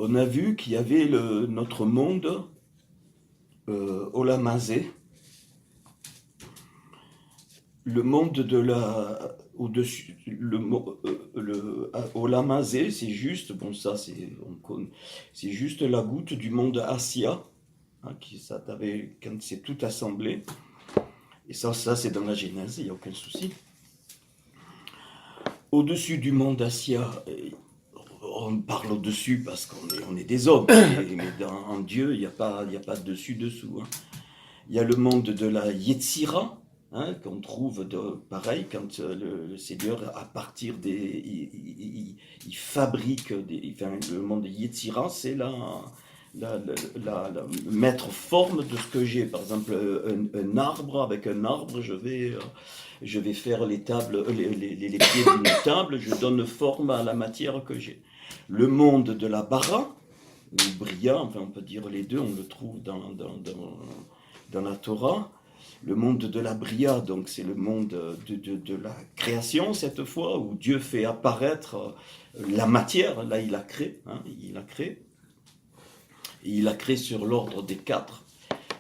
on a vu qu'il y avait notre monde Olamazé, le monde de la au-dessus, Olamazé, c'est juste, bon ça c'est juste la goutte du monde Assia, hein, quand c'est tout assemblé, et ça c'est dans la Genèse, il n'y a aucun souci. Au-dessus du monde Assia, on parle au-dessus parce qu'on est des hommes, mais en Dieu, il n'y a pas de dessus-dessous. Hein. Il y a le monde de la Yetzira, hein, qu'on trouve pareil quand le Seigneur, à partir des. Il fabrique le monde de Yetzira, c'est la mettre forme de ce que j'ai. Par exemple, un arbre, avec un arbre, je vais faire les tables, les pieds d'une table, je donne forme à la matière que j'ai. Le monde de la bara, ou bria, enfin on peut dire les deux, on le trouve dans la Torah. Le monde de la bria, donc c'est le monde de la création cette fois, où Dieu fait apparaître la matière, là il a créé, hein, il a créé. Et il a créé sur l'ordre des quatre.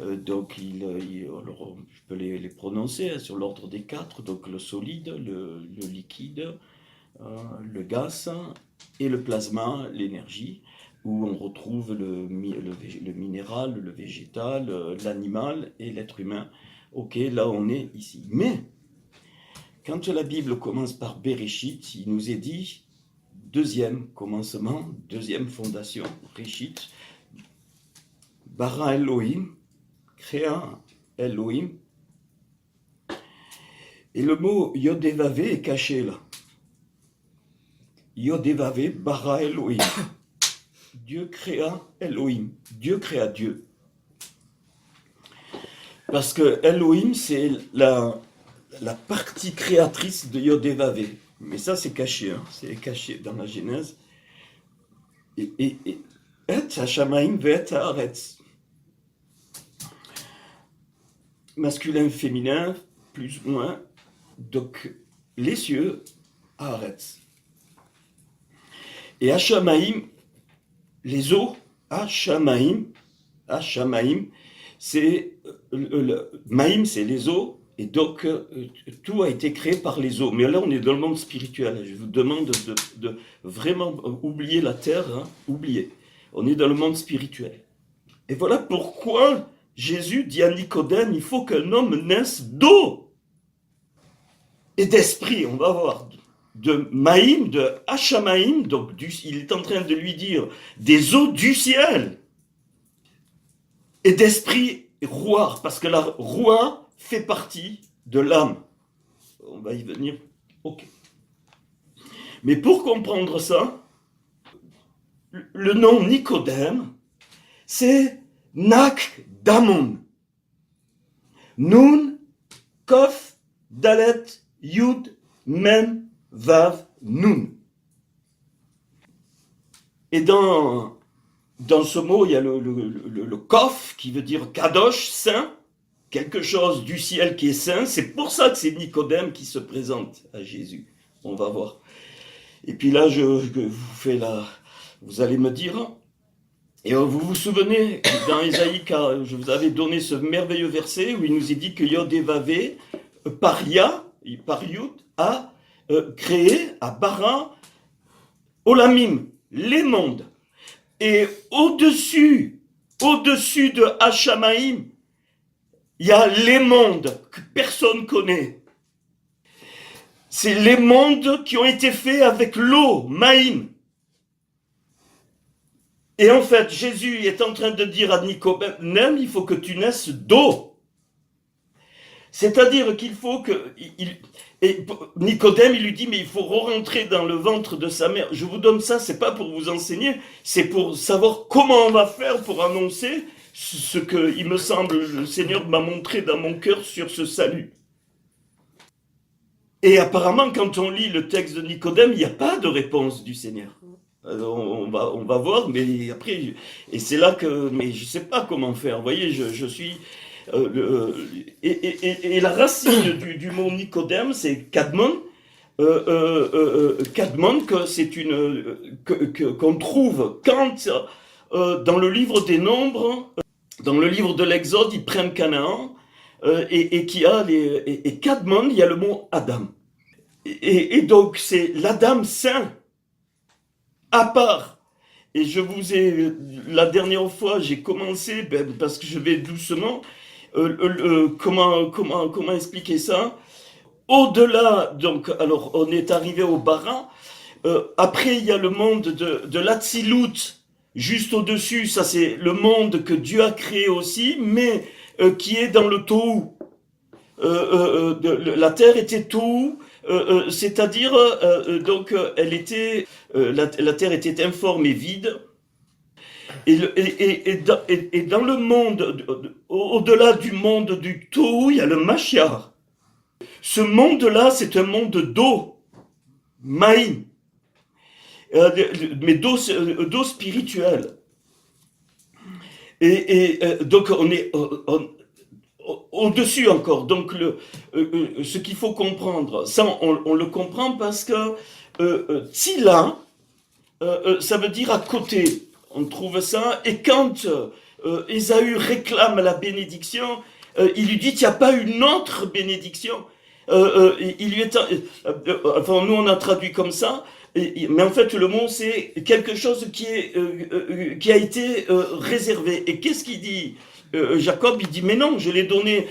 Donc, alors, je peux les prononcer, hein, sur l'ordre des quatre. Donc, le solide, le liquide, le gaz et le plasma, l'énergie, où on retrouve le minéral, le végétal, l'animal et l'être humain. Ok, là on est ici. Mais, quand la Bible commence par Bereshit, il nous est dit, deuxième commencement, deuxième fondation, Réchit, Bara Elohim, créa Elohim. Et le mot Yodevavé est caché là. Yodevavé, Bara Elohim. Dieu créa Elohim. Dieu créa Dieu. Parce que Elohim, c'est la partie créatrice de Yodevavé. Mais ça, c'est caché. Hein. C'est caché dans la Genèse. Et Hashamaim ve'et haaretz. Masculin, féminin, plus ou moins. Donc, les cieux, haaretz. Et Hashamaim, les eaux, Hashamaim, c'est Maïm, c'est les eaux, et donc tout a été créé par les eaux. Mais là, on est dans le monde spirituel. Je vous demande de vraiment oublier la terre, hein, oublier. On est dans le monde spirituel. Et voilà pourquoi Jésus dit à Nicodème, il faut qu'un homme naisse d'eau et d'esprit. On va voir de Maïm, de Hashamaïm, donc il est en train de lui dire des eaux du ciel et d'esprit rouar, parce que la roua fait partie de l'âme. On va y venir. Ok. Mais pour comprendre ça, le nom Nicodème, c'est Nak Damon. Nun, Kof, Dalet, Yud, Mem, Vav, Nun. Et dans ce mot, il y a le Kof qui veut dire Kadosh, saint, quelque chose du ciel qui est saint. C'est pour ça que c'est Nicodème qui se présente à Jésus. On va voir. Et puis là, je vous fais vous allez me dire, et vous vous souvenez, dans Ésaïe, je vous avais donné ce merveilleux verset où il nous est dit que Yod-Evavé, par Yud, a créé, à bara, Olamim, les mondes. Et au-dessus de Hashamaïm, il y a les mondes que personne connaît. C'est les mondes qui ont été faits avec l'eau, Maïm. Et en fait, Jésus est en train de dire à Nicodème, il faut que tu naisses d'eau. C'est-à-dire qu'il faut que... Et Nicodème, il lui dit, mais il faut rentrer dans le ventre de sa mère. Je vous donne ça, c'est pas pour vous enseigner, c'est pour savoir comment on va faire pour annoncer ce que, il me semble, le Seigneur m'a montré dans mon cœur sur ce salut. Et apparemment, quand on lit le texte de Nicodème, il n'y a pas de réponse du Seigneur. Alors, on va voir, mais après, et c'est là que, mais je sais pas comment faire. Vous voyez, je suis... et la racine du mot Nicodème, c'est Kadmon, Cadmon, que c'est qu'on trouve quand dans le livre des Nombres, dans le livre de l'Exode, ils prennent Canaan et qui a et Cadmon, il y a le mot Adam. Et donc c'est l'Adam saint à part. Et je vous ai la dernière fois, j'ai commencé parce que je vais doucement. Comment expliquer ça? Au-delà, donc, alors on est arrivé au bara. Après, il y a le monde de l'Atsilut, juste au-dessus. Ça, c'est le monde que Dieu a créé aussi, mais qui est dans le Tohu. La terre était Tohu, c'est-à-dire, donc, la terre était informe et vide. Et dans le monde, au-delà du monde du Tohu, il y a le Mashiach. Ce monde-là, c'est un monde d'eau, Maïm, mais d'eau spirituelle. Donc on est au-dessus encore. Donc ce qu'il faut comprendre, ça on le comprend parce que Tzila, ça veut dire à côté. On trouve ça. Et quand Ésaü réclame la bénédiction, il lui dit il n'y a pas une autre bénédiction. Il lui est, enfin, nous on a traduit comme ça, mais en fait le mot c'est quelque chose qui a été réservé. Et qu'est-ce qu'il dit Jacob? Il dit mais non, je l'ai donné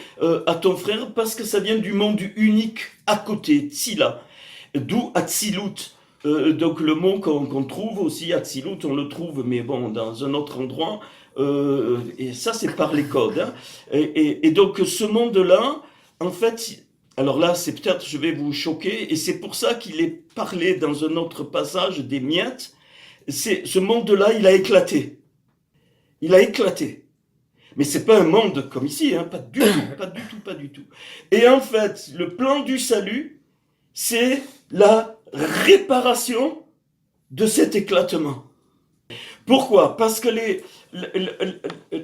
à ton frère parce que ça vient du monde unique à côté, Tzila, d'où Atzilut. Donc le mot qu'on trouve aussi, Atzilut, on le trouve, mais bon, dans un autre endroit, et ça c'est par les codes. Hein. Et donc ce monde-là, en fait, alors là c'est peut-être, je vais vous choquer, et c'est pour ça qu'il est parlé dans un autre passage des miettes, ce monde-là, il a éclaté. Il a éclaté. Mais c'est pas un monde comme ici, hein, pas du tout, pas du tout, pas du tout. Et en fait, le plan du salut, c'est la réparation de cet éclatement. Pourquoi? Parce que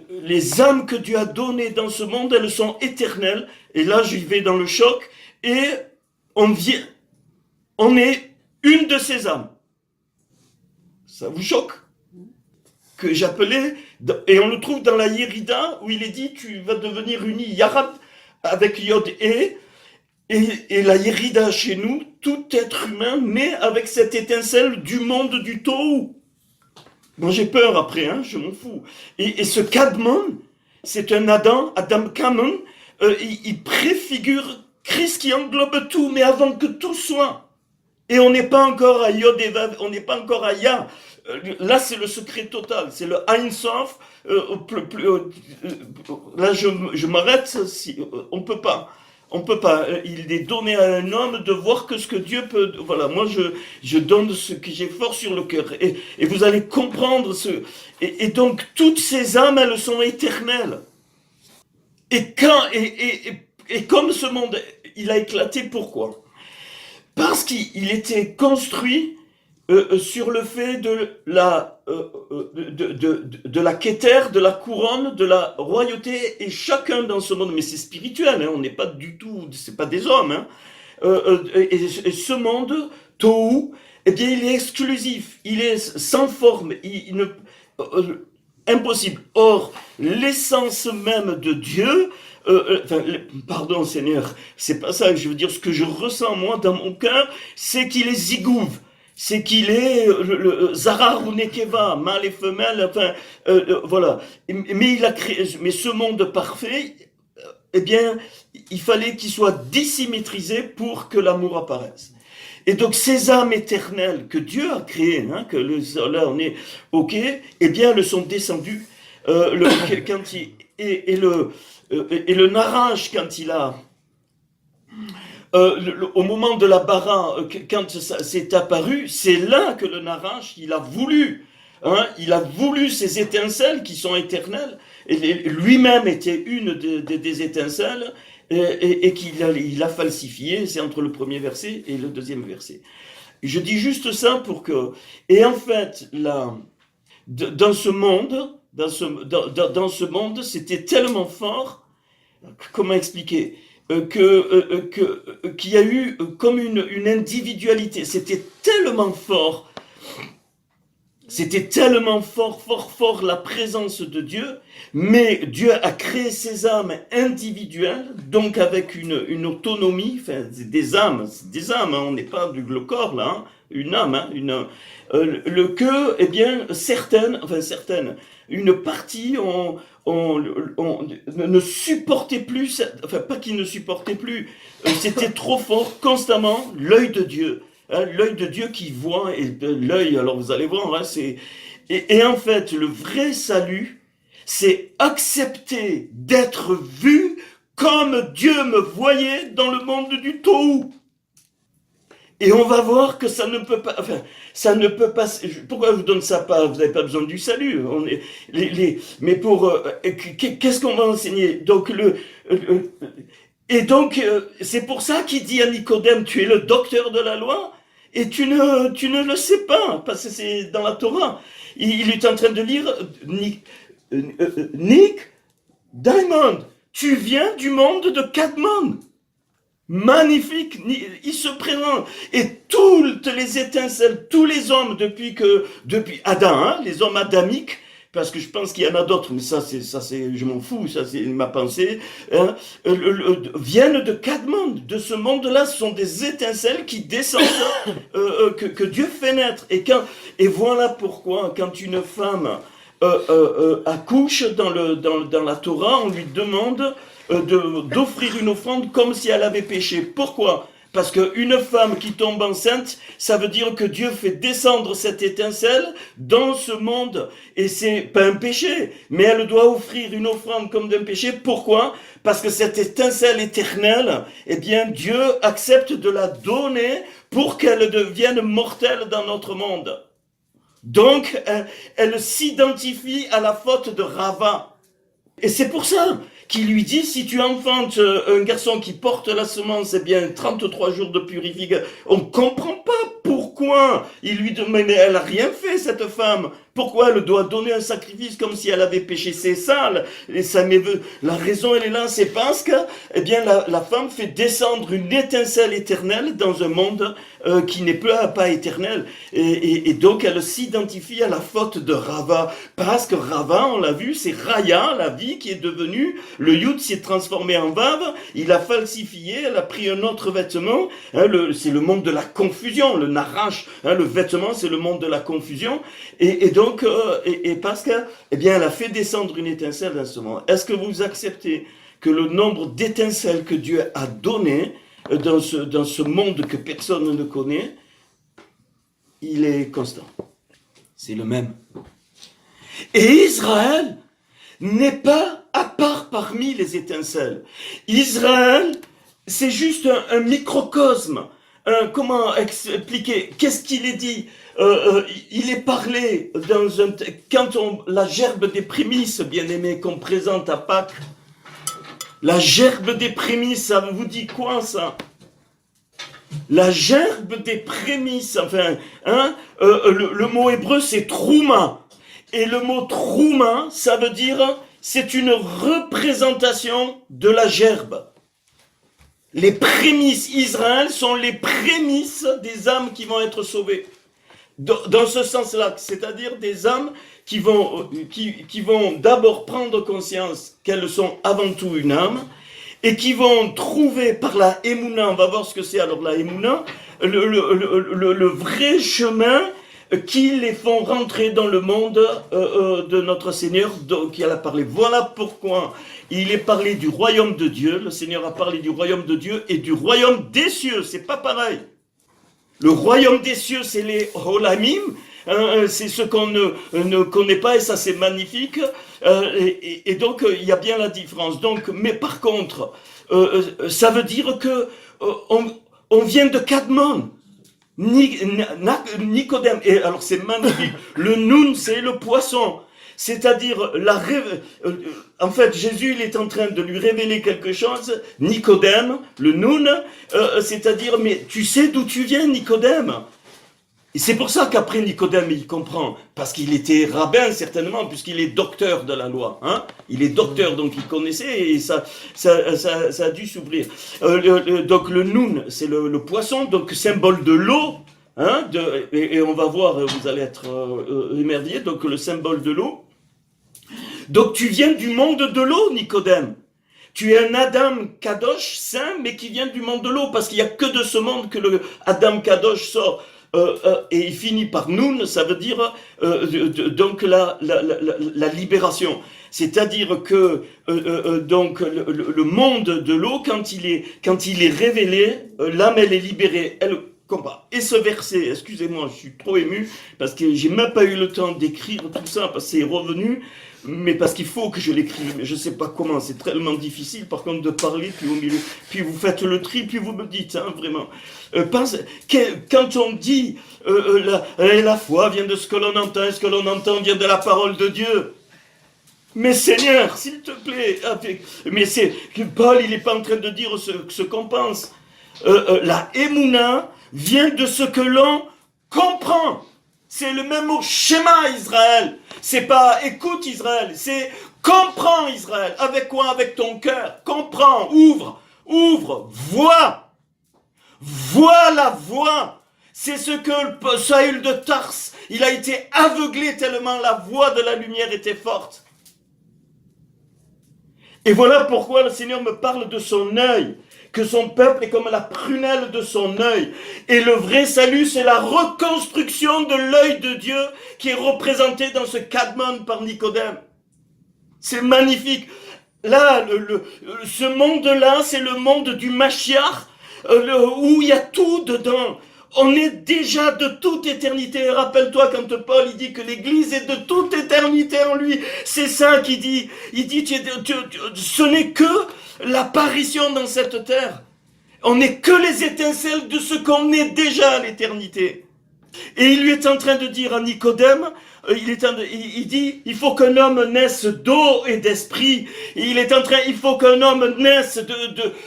les âmes que Dieu a données dans ce monde, elles sont éternelles. Et là, je vais dans le choc. Et on est une de ces âmes. Ça vous choque? Que j'appelais, et on le trouve dans la Yérida, où il est dit, tu vas devenir uni, Yarad, avec Yod et la Yérida chez nous, tout être humain naît avec cette étincelle du monde du Tohu. Bon, j'ai peur après, hein, je m'en fous. Et ce Cadmon, c'est un Adam Kamon, il préfigure Christ qui englobe tout, mais avant que tout soit. Et on n'est pas encore à Yod et Vav, on n'est pas encore à Ya. Là, c'est le secret total, c'est le Ein Sof. Là, je m'arrête, on peut pas. On peut pas. Il est donné à un homme de voir que ce que Dieu peut. Voilà, moi je donne ce que j'ai fort sur le cœur. Et vous allez comprendre ce. Et donc toutes ces âmes, elles sont éternelles. Et comme ce monde, il a éclaté, pourquoi? Parce qu'il était construit sur le fait de la Kéter, de la couronne, de la royauté, et chacun dans ce monde, mais c'est spirituel, hein, on n'est pas du tout, c'est pas des hommes, hein, et ce monde, Tohu, eh bien il est exclusif, il est sans forme, impossible. Or, l'essence même de Dieu, pardon Seigneur, c'est pas ça que je veux dire, ce que je ressens moi dans mon cœur, c'est qu'il est zigouv. C'est qu'il est le Zarar ou Nekeva, mâle et femelle, enfin, voilà. Mais il a créé, mais ce monde parfait, eh bien, il fallait qu'il soit dissymétrisé pour que l'amour apparaisse. Et donc, ces âmes éternelles que Dieu a créées, hein, que là on est ok, eh bien, elles sont descendues. Quand il, et le Naraj, quand il a au moment de la bara, quand ça s'est apparu, c'est là que le Naraj, il a voulu, hein, il a voulu ces étincelles qui sont éternelles, et lui-même était une des étincelles, et qu'il a falsifié, c'est entre le premier verset et le deuxième verset. Je dis juste ça pour que, et en fait, là, dans ce monde, c'était tellement fort, comment expliquer? qu'il y a eu comme une individualité. C'était tellement fort. C'était tellement fort la présence de Dieu, mais Dieu a créé ces âmes individuelles, donc avec une autonomie, enfin des âmes, hein, on n'est pas du corps là, hein, une âme, hein, eh bien certaines, une partie ne supportait plus, enfin pas qu'ils ne supportaient plus, c'était trop fort, constamment l'œil de Dieu. L'œil de Dieu qui voit, et l'œil, alors vous allez voir, hein, et en fait, le vrai salut, c'est accepter d'être vu comme Dieu me voyait dans le monde du Tohu. Et on va voir que ça ne peut pas, pourquoi je vous donne ça pas, vous n'avez pas besoin du salut, mais qu'est-ce qu'on va enseigner? Donc, c'est pour ça qu'il dit à Nicodème, tu es le docteur de la loi, et tu ne le sais pas, parce que c'est dans la Torah. Il est en train de lire, Nick Diamond, tu viens du monde de Cadmon. Magnifique, il se présente, et toutes les étincelles, tous les hommes depuis Adam, hein, les hommes adamiques, parce que je pense qu'il y en a d'autres, mais je m'en fous, ça c'est ma pensée, hein, viennent de Cadmon, de ce monde-là, ce sont des étincelles qui descendent, que Dieu fait naître, et voilà pourquoi, quand une femme accouche dans la Torah, on lui demande d'offrir une offrande comme si elle avait péché. Pourquoi? Parce qu'une femme qui tombe enceinte, ça veut dire que Dieu fait descendre cette étincelle dans ce monde. Et c'est pas un péché, mais elle doit offrir une offrande comme d'un péché. Pourquoi? Parce que cette étincelle éternelle, eh bien, Dieu accepte de la donner pour qu'elle devienne mortelle dans notre monde. Donc, elle s'identifie à la faute de Rava. Et c'est pour ça qu'il lui dit, si tu enfantes un garçon qui porte la semence, eh bien 33 jours de purification. On comprend pas pourquoi il lui demande, mais elle a rien fait cette femme. Pourquoi elle doit donner un sacrifice comme si elle avait péché? C'est sale. Et la raison elle est là, c'est parce que eh bien la femme fait descendre une étincelle éternelle dans un monde qui n'est pas éternel. Et donc elle s'identifie à la faute de Rava. Parce que Rava, on l'a vu, c'est Raya, la vie qui est devenue, le Yud s'est transformé en Vav, il a falsifié, elle a pris un autre vêtement, hein, c'est le monde de la confusion, le Narash, hein, le vêtement c'est le monde de la confusion, et donc parce que, eh bien elle a fait descendre une étincelle dans ce monde. Est-ce que vous acceptez que le nombre d'étincelles que Dieu a donné dans ce monde que personne ne connaît, il est constant. C'est le même. Et Israël n'est pas à part parmi les étincelles. Israël, c'est juste un microcosme. Comment expliquer? Qu'est-ce qu'il est dit? Il est parlé la gerbe des prémices, bien-aimés, qu'on présente à Pâques. La gerbe des prémices, ça vous dit quoi ça? La gerbe des prémices, enfin, hein, le mot hébreu c'est trouma. Et le mot trouma, ça veut dire, c'est une représentation de la gerbe. Les prémices, Israël sont les prémices des âmes qui vont être sauvées. Dans ce sens-là, c'est-à-dire des âmes qui vont d'abord prendre conscience qu'elles sont avant tout une âme, et qui vont trouver par la Emouna, on va voir ce que c'est alors la Emouna, le vrai chemin qui les font rentrer dans le monde de notre Seigneur, qui a parlé. Voilà pourquoi il est parlé du royaume de Dieu, le Seigneur a parlé du royaume de Dieu et du royaume des cieux, c'est pas pareil. Le royaume des cieux, c'est les Olamim, hein, c'est ce qu'on ne connaît pas et ça c'est magnifique. Et donc il y a bien la différence. Donc, mais par contre, ça veut dire que on vient de Cadmon. Nicodème, et alors c'est magnifique, le Noun c'est le poisson, c'est-à-dire en fait Jésus il est en train de lui révéler quelque chose, Nicodème, le Noun, c'est-à-dire mais tu sais d'où tu viens Nicodème? Et c'est pour ça qu'après Nicodème, il comprend, parce qu'il était rabbin certainement, puisqu'il est docteur de la loi. Hein, il est docteur, donc il connaissait, et ça a dû s'ouvrir. Donc le noun, c'est le poisson, donc symbole de l'eau. Hein, et on va voir, vous allez être émerveillés, donc le symbole de l'eau. Donc tu viens du monde de l'eau, Nicodème. Tu es un Adam Kadosh, saint, mais qui vient du monde de l'eau, parce qu'il n'y a que de ce monde que le Adam Kadosh sort. Et il finit par Noun, ça veut dire donc la libération. C'est-à-dire que donc le monde de l'eau, quand il est révélé, l'âme elle est libérée, elle combat. Et ce verset, excusez-moi, je suis trop ému, parce que j'ai même pas eu le temps d'écrire tout ça, parce que c'est revenu, mais parce qu'il faut que je l'écrive, mais je sais pas comment, c'est tellement difficile par contre de parler, puis au milieu, puis vous faites le tri, puis vous me dites, hein, vraiment. Quand on dit la foi vient de ce que l'on entend, et ce que l'on entend vient de la parole de Dieu. Mais Seigneur, s'il te plaît, mais c'est que Paul, il n'est pas en train de dire ce qu'on pense. La Emouna vient de ce que l'on comprend. C'est le même mot schéma Israël. C'est pas écoute Israël, c'est comprends Israël. Avec quoi? Avec ton cœur. Comprends, ouvre, vois. Vois la voix. C'est ce que Saül de Tarse, il a été aveuglé tellement la voix de la lumière était forte. Et voilà pourquoi le Seigneur me parle de son œil, que son peuple est comme la prunelle de son œil. Et le vrai salut, c'est la reconstruction de l'œil de Dieu qui est représenté dans ce Kadmon par Nicodème. C'est magnifique. Là, ce monde-là, c'est le monde du Mashiach, où il y a tout dedans. On est déjà de toute éternité. Rappelle-toi quand Paul il dit que l'Église est de toute éternité en lui. C'est ça qu'il dit. Il dit ce n'est que l'apparition dans cette terre. On n'est que les étincelles de ce qu'on est déjà à l'éternité. Et il lui est en train de dire à Nicodème, il dit, il faut qu'un homme naisse d'eau et d'esprit. Et il faut qu'un homme naisse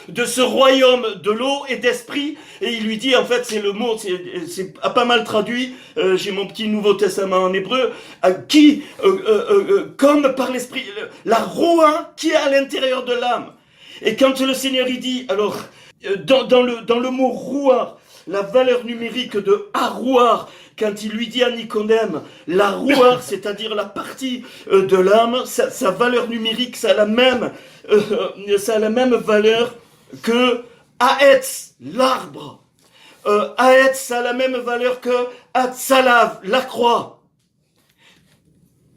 de ce royaume de l'eau et d'esprit. Et il lui dit, en fait, c'est le mot, c'est pas mal traduit. J'ai mon petit Nouveau Testament en hébreu, comme par l'esprit, la roua qui est à l'intérieur de l'âme. Et quand le Seigneur il dit, alors, dans le mot roua, la valeur numérique de harouar, quand il lui dit à Nicodème, la rouar, c'est-à-dire la partie de l'âme, sa valeur numérique, ça a la même valeur que Haetz, l'arbre. Haetz, ça a la même valeur que Hatzalav, la croix.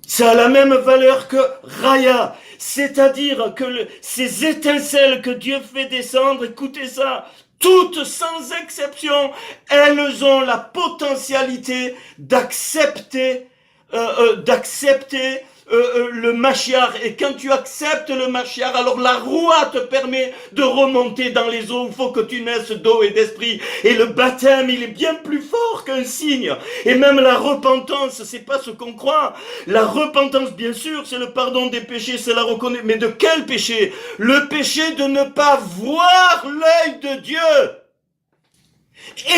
Ça a la même valeur que Raya. C'est-à-dire que ces étincelles que Dieu fait descendre, écoutez ça, toutes sans exception, elles ont la potentialité d'accepter le Mashiach. Et quand tu acceptes le Mashiach, alors la roua te permet de remonter dans les eaux. Il faut que tu naisses d'eau et d'esprit. Et le baptême, il est bien plus fort qu'un signe. Et même la repentance, c'est pas ce qu'on croit. La repentance, bien sûr, c'est le pardon des péchés, c'est la reconnaissance. Mais de quel péché? Le péché de ne pas voir l'œil de Dieu.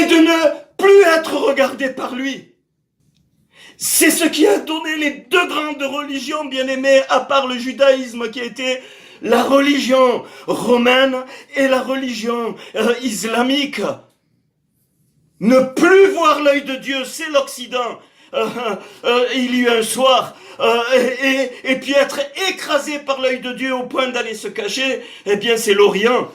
Et de ne plus être regardé par lui. C'est ce qui a donné les deux grandes religions, bien-aimées, à part le judaïsme qui a été la religion romaine et la religion islamique. Ne plus voir l'œil de Dieu, c'est l'Occident. Il y a eu un soir, et puis être écrasé par l'œil de Dieu au point d'aller se cacher, eh bien c'est l'Orient.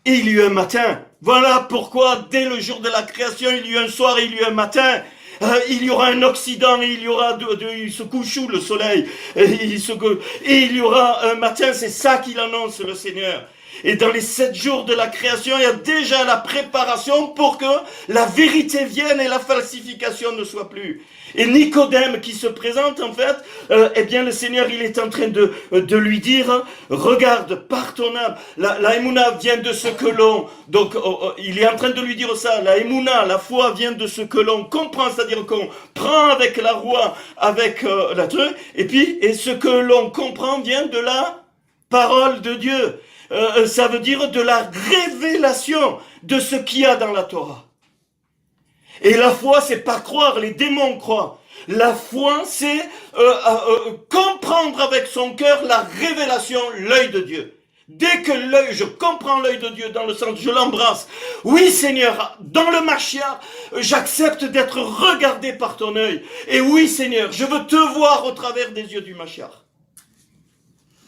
Et il y a eu un matin. Voilà pourquoi, dès le jour de la création, il y a eu un soir et il y a eu un matin. Il y aura un Occident et il y aura il se couche où le soleil et il y aura un matin, c'est ça qu'il annonce le Seigneur. Et dans les 7 jours de la création, il y a déjà la préparation pour que la vérité vienne et la falsification ne soit plus. Et Nicodème qui se présente en fait, eh bien le Seigneur il est en train de lui dire, regarde par ton âme, la Emouna vient de ce que l'on, donc il est en train de lui dire ça, la Emouna, la foi vient de ce que l'on comprend, c'est-à-dire qu'on prend avec la roi, avec la truc, et ce que l'on comprend vient de la parole de Dieu. Ça veut dire de la révélation de ce qu'il y a dans la Torah. Et la foi, c'est pas croire, les démons croient. La foi, c'est comprendre avec son cœur la révélation, l'œil de Dieu. Dès que je comprends l'œil de Dieu dans le sens, je l'embrasse. Oui Seigneur, dans le Mashiach, j'accepte d'être regardé par ton œil. Et oui Seigneur, je veux te voir au travers des yeux du Mashiach.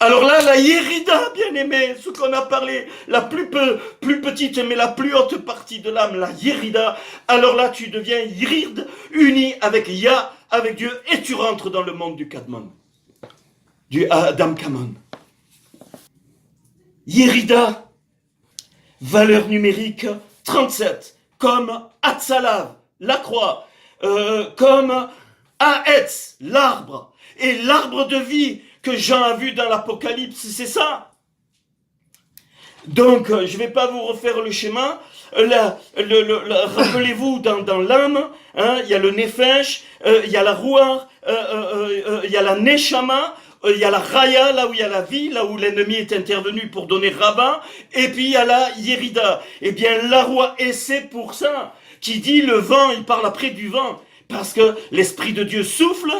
Alors là, la Yérida, bien aimé, ce qu'on a parlé, la plus petite mais la plus haute partie de l'âme, la Yérida, alors là tu deviens Yirid, uni avec Yah, avec Dieu, et tu rentres dans le monde du Kadmon, du Adam Kamon. Yérida, valeur numérique 37, comme Hatzalav, la croix, comme Haetz, l'arbre, et l'arbre de vie que Jean a vu dans l'Apocalypse, c'est ça. Donc, je ne vais pas vous refaire le schéma. Rappelez-vous, dans l'âme, hein, il y a le Nefesh, il y a la Ruach, il y a la Neshama, il y a la Raya, là où il y a la vie, là où l'ennemi est intervenu pour donner rabat, et puis il y a la Yérida. Eh bien, la Ruach, et c'est pour ça qu'il dit le vent, il parle après du vent. Parce que l'Esprit de Dieu souffle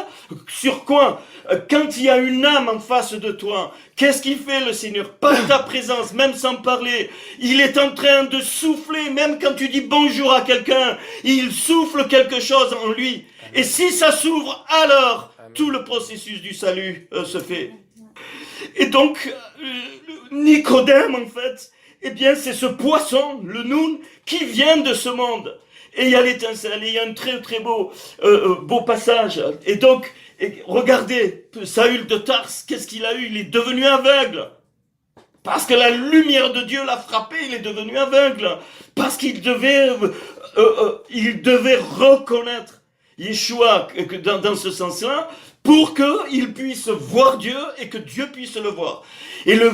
sur quoi? Quand il y a une âme en face de toi, qu'est-ce qu'il fait le Seigneur? Par ta présence, même sans parler, il est en train de souffler, même quand tu dis bonjour à quelqu'un, il souffle quelque chose en lui. Et si ça s'ouvre, alors tout le processus du salut se fait. Et donc, Nicodème, en fait, eh bien c'est ce poisson, le Noun, qui vient de ce monde. Et il y a l'étincelle, et il y a un très très beau passage. Et donc, regardez, Saül de Tarse, qu'est-ce qu'il a eu? Il est devenu aveugle. Parce que la lumière de Dieu l'a frappé, il est devenu aveugle. Parce qu'il devait reconnaître Yeshua dans ce sens-là, pour qu'il puisse voir Dieu et que Dieu puisse le voir. Et le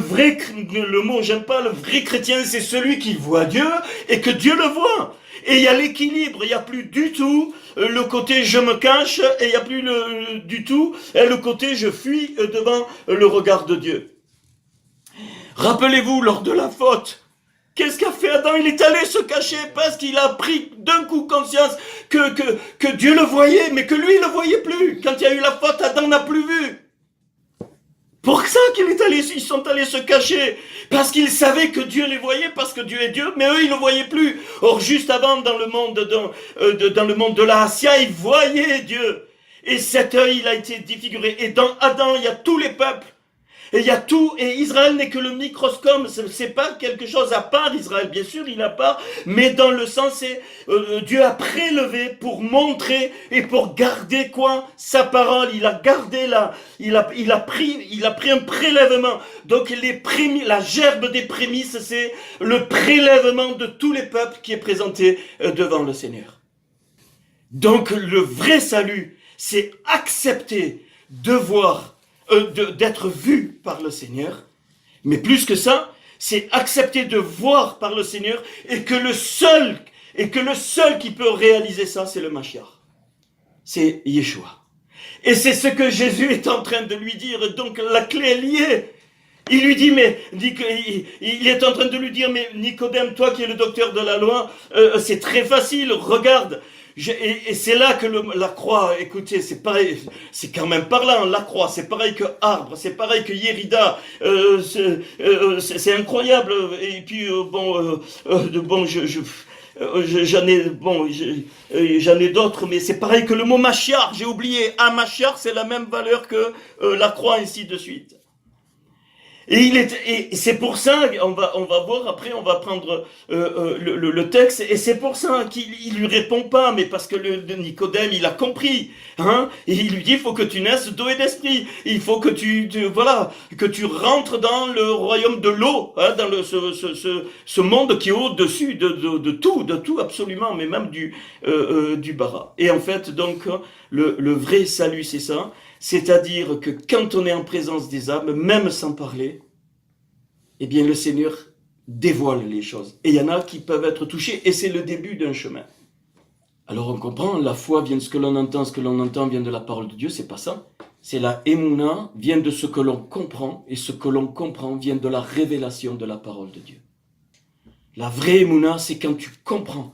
mot, j'aime pas, le vrai chrétien, c'est celui qui voit Dieu et que Dieu le voit. Et il y a l'équilibre, il n'y a plus du tout le côté je me cache, et il n'y a plus du tout le côté je fuis devant le regard de Dieu. Rappelez-vous, lors de la faute, qu'est-ce qu'a fait Adam? Il est allé se cacher parce qu'il a pris d'un coup conscience que Dieu le voyait, mais que lui il ne le voyait plus. Quand il y a eu la faute, Adam n'a plus vu. Pour ça ils sont allés se cacher, parce qu'ils savaient que Dieu les voyait, parce que Dieu est Dieu, mais eux ils ne le voyaient plus. Or juste avant, dans le monde de la Assia, ils voyaient Dieu. Et cet œil, il a été défiguré. Et dans Adam, il y a tous les peuples. Et il y a tout, et Israël n'est que le microscope, c'est pas quelque chose à part Israël, bien sûr il a part, mais dans le sens c'est Dieu a prélevé pour montrer et pour garder quoi? Sa parole, il a gardé il a pris un prélèvement. Donc la gerbe des prémices, c'est le prélèvement de tous les peuples qui est présenté devant le Seigneur. Donc le vrai salut, c'est accepter de voir, d'être vu par le Seigneur, mais plus que ça, c'est accepter de voir par le Seigneur, et que le seul qui peut réaliser ça, c'est le Mashiach, c'est Yeshua. Et c'est ce que Jésus est en train de lui dire. Donc la clé est liée. Il lui dit, il est en train de lui dire, mais Nicodème, toi qui es le docteur de la loi, c'est très facile, regarde. Et c'est là que la croix, écoutez, c'est pareil, c'est quand même parlant, la croix, c'est pareil que arbre, c'est pareil que Yérida, c'est incroyable. Et puis, j'en ai d'autres, mais c'est pareil que le mot Mashiach, j'ai oublié. Mashiach, c'est la même valeur que la croix, ainsi de suite. Et c'est pour ça, on va voir après, on va prendre le texte, et c'est pour ça qu'il lui répond pas, mais parce que le Nicodème, il a compris, hein, et il lui dit, il faut que tu naisses d'eau et d'esprit, il faut que que tu rentres dans le royaume de l'eau, hein, dans ce monde qui est au-dessus de tout absolument, mais même du bara. Et en fait, donc, le vrai salut, c'est ça. C'est-à-dire que quand on est en présence des âmes, même sans parler, eh bien le Seigneur dévoile les choses. Et il y en a qui peuvent être touchés, et c'est le début d'un chemin. Alors on comprend, la foi vient de ce que l'on entend vient de la parole de Dieu, c'est pas ça. C'est la Emouna, vient de ce que l'on comprend, et ce que l'on comprend vient de la révélation de la parole de Dieu. La vraie Emouna, c'est quand tu comprends.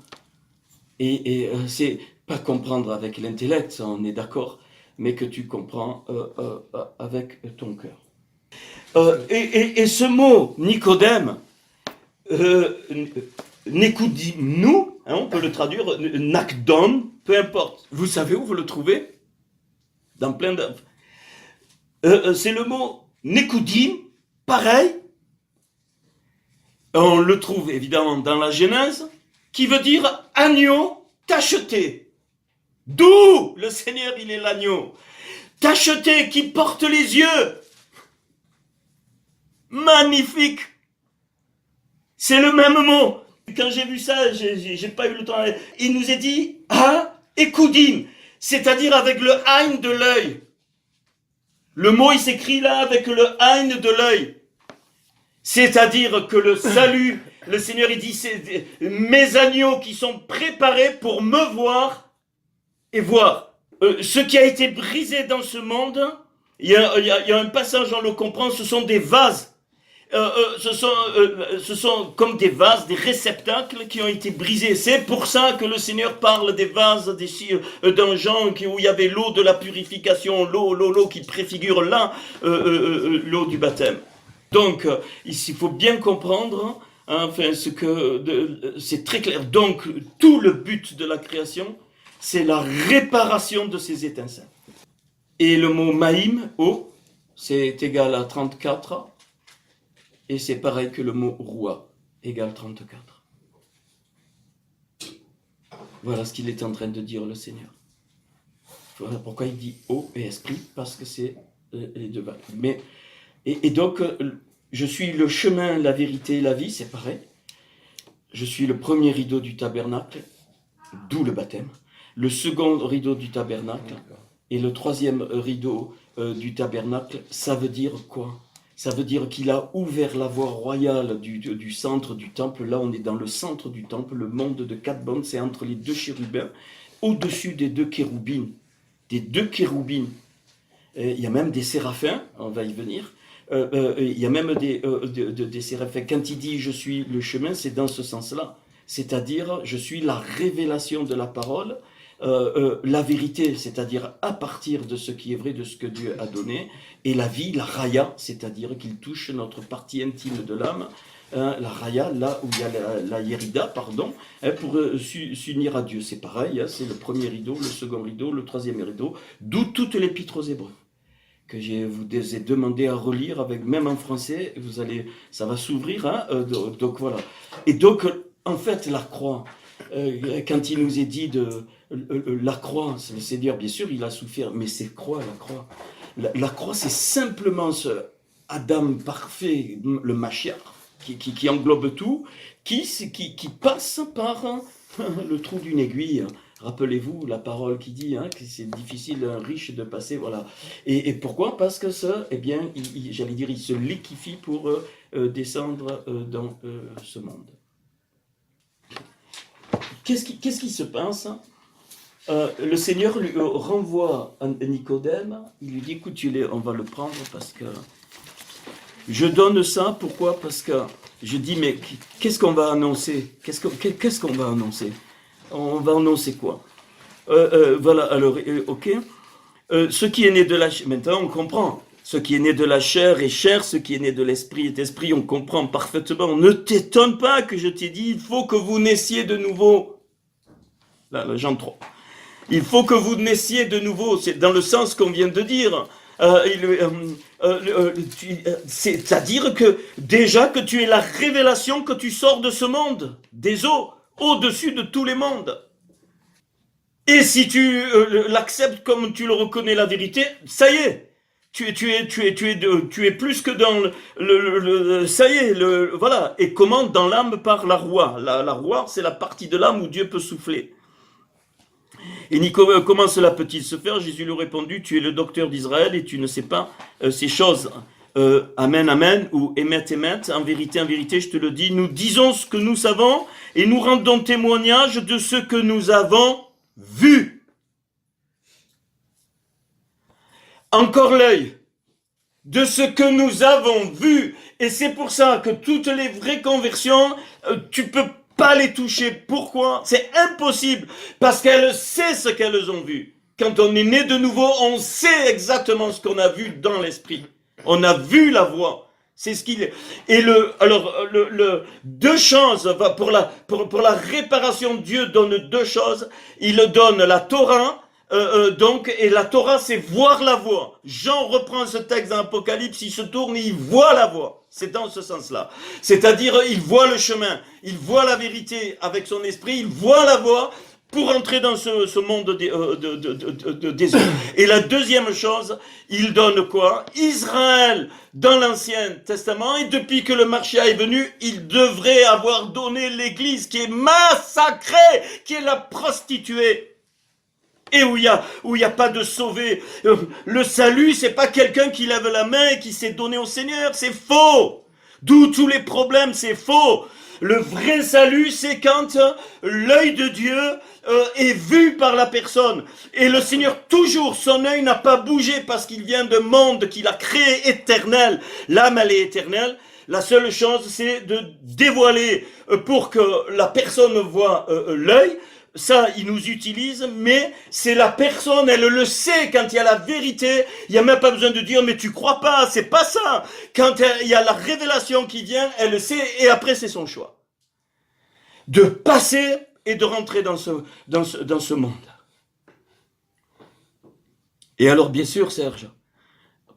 C'est pas comprendre avec l'intellect, on est d'accord, mais que tu comprends avec ton cœur. Et ce mot Nicodème, Nekoudimnou, hein, on peut le traduire, Nakdon, peu importe. Vous savez où vous le trouvez? Dans plein de... c'est le mot Nekoudim, pareil. On le trouve évidemment dans la Genèse, qui veut dire agneau tacheté. D'où le Seigneur, il est l'agneau. Tacheté, qui porte les yeux. Magnifique. C'est le même mot. Quand j'ai vu ça, j'ai pas eu le temps. Il nous est dit, Ekoudim, c'est-à-dire avec le Aïn de l'œil. Le mot, il s'écrit là avec le Aïn de l'œil. C'est-à-dire que le salut, le Seigneur, il dit, c'est mes agneaux qui sont préparés pour me voir et voir. Ce qui a été brisé dans ce monde, il y a un passage, on le comprend, ce sont des vases. Ce sont comme des vases, des réceptacles qui ont été brisés. C'est pour ça que le Seigneur parle des vases, d'un genre où il y avait l'eau de la purification, l'eau qui préfigure là, l'eau du baptême. Donc, ici, il faut bien comprendre, hein, enfin, c'est très clair. Donc, tout le but de la création, c'est la réparation de ces étincelles. Et le mot maïm, eau, c'est égal à 34. Et c'est pareil que le mot roi, égale 34. Voilà ce qu'il est en train de dire le Seigneur. Voilà pourquoi il dit eau et esprit, parce que c'est les deux vagues. Et donc, je suis le chemin, la vérité, la vie, c'est pareil. Je suis le premier rideau du tabernacle, d'où le baptême. Le second rideau du tabernacle et le troisième rideau du tabernacle, ça veut dire quoi? Ça veut dire qu'il a ouvert la voie royale du centre du temple. Là, on est dans le centre du temple. Le monde de 4 bandes, c'est entre les 2 chérubins, au-dessus des 2 kéroubines. Des 2 kéroubines. Il y a même des séraphins, on va y venir. Il y a même des séraphins. Quand il dit « je suis le chemin », c'est dans ce sens-là. C'est-à-dire, je suis la révélation de la parole, la vérité, c'est-à-dire à partir de ce qui est vrai, de ce que Dieu a donné, et la vie, la raya, c'est-à-dire qu'il touche notre partie intime de l'âme, la raya, là où il y a la yerida, pardon, pour s'unir à Dieu. C'est pareil, hein, c'est le premier rideau, le second rideau, le troisième rideau, d'où toute l'épître aux Hébreux, que je vous ai demandé à relire, avec, même en français, ça va s'ouvrir, hein, donc voilà. Et donc, en fait, la croix, quand il nous est dit la croix, c'est le Seigneur, bien sûr, il a souffert, mais c'est quoi la croix? La croix, c'est simplement ce Adam parfait, le Mashiach, qui englobe tout, qui passe par le trou d'une aiguille. Rappelez-vous la parole qui dit que c'est difficile, un riche de passer, voilà. Et pourquoi? Parce que ça, eh bien, j'allais dire, il se liquéfie pour descendre dans ce monde. Qu'est-ce qui se passe? Le Seigneur lui renvoie à Nicodème, il lui dit, écoute, on va le prendre parce que je donne ça, pourquoi? Parce que je dis, mais qu'est-ce qu'on va annoncer? Qu'est-ce qu'on va annoncer? On va annoncer quoi? Voilà, alors, ok. Ce qui est né de la chair, maintenant on comprend. Ce qui est né de la chair est chair, ce qui est né de l'esprit est esprit, on comprend parfaitement. Ne t'étonne pas que je t'ai dit, il faut que vous naissiez de nouveau. Là, Jean 3. Il faut que vous naissiez de nouveau, c'est dans le sens qu'on vient de dire. C'est-à-dire que déjà que tu es la révélation que tu sors de ce monde, des eaux, au-dessus de tous les mondes. Et si tu l'acceptes comme tu le reconnais la vérité, ça y est. Tu es plus que dans ça y est, voilà. Et comment? Dans l'âme par la roi. La roi, c'est la partie de l'âme où Dieu peut souffler. Et Nicodème, comment cela peut-il se faire? Jésus lui a répondu, tu es le docteur d'Israël et tu ne sais pas ces choses. Amen, amen, ou émet, émet, en vérité, je te le dis, nous disons ce que nous savons et nous rendons témoignage de ce que nous avons vu. Encore l'œil de ce que nous avons vu. Et c'est pour ça que toutes les vraies conversions, tu peux pas les toucher. Pourquoi? C'est impossible, parce qu'elles savent ce qu'elles ont vu. Quand on est né de nouveau, on sait exactement ce qu'on a vu dans l'esprit. On a vu la voix. C'est ce qu'il est. Et deux choses, pour la réparation, Dieu donne deux choses. Il donne la Torah, et la Torah, c'est voir la voix. Jean reprend ce texte dans l'Apocalypse, il se tourne et il voit la voix. C'est dans ce sens-là. C'est-à-dire, il voit le chemin, il voit la vérité avec son esprit, il voit la voix pour entrer dans ce monde des hommes. Et la deuxième chose, il donne quoi? Israël dans l'Ancien Testament, et depuis que le Mashiach est venu, il devrait avoir donné l'Église qui est massacrée, qui est la prostituée. Et où il y a pas de sauvé. Le salut, c'est pas quelqu'un qui lève la main et qui s'est donné au Seigneur, c'est faux. D'où tous les problèmes, c'est faux. Le vrai salut, c'est quand l'œil de Dieu est vu par la personne. Et le Seigneur, toujours, son œil n'a pas bougé parce qu'il vient d'un monde qu'il a créé éternel. L'âme, elle est éternelle. La seule chose, c'est de dévoiler pour que la personne voit l'œil. Ça, il nous utilise, mais c'est la personne, elle le sait quand il y a la vérité. Il n'y a même pas besoin de dire, mais tu crois pas, c'est pas ça. Quand il y a la révélation qui vient, elle le sait, et après c'est son choix. De passer et de rentrer dans ce monde. Et alors, bien sûr, Serge,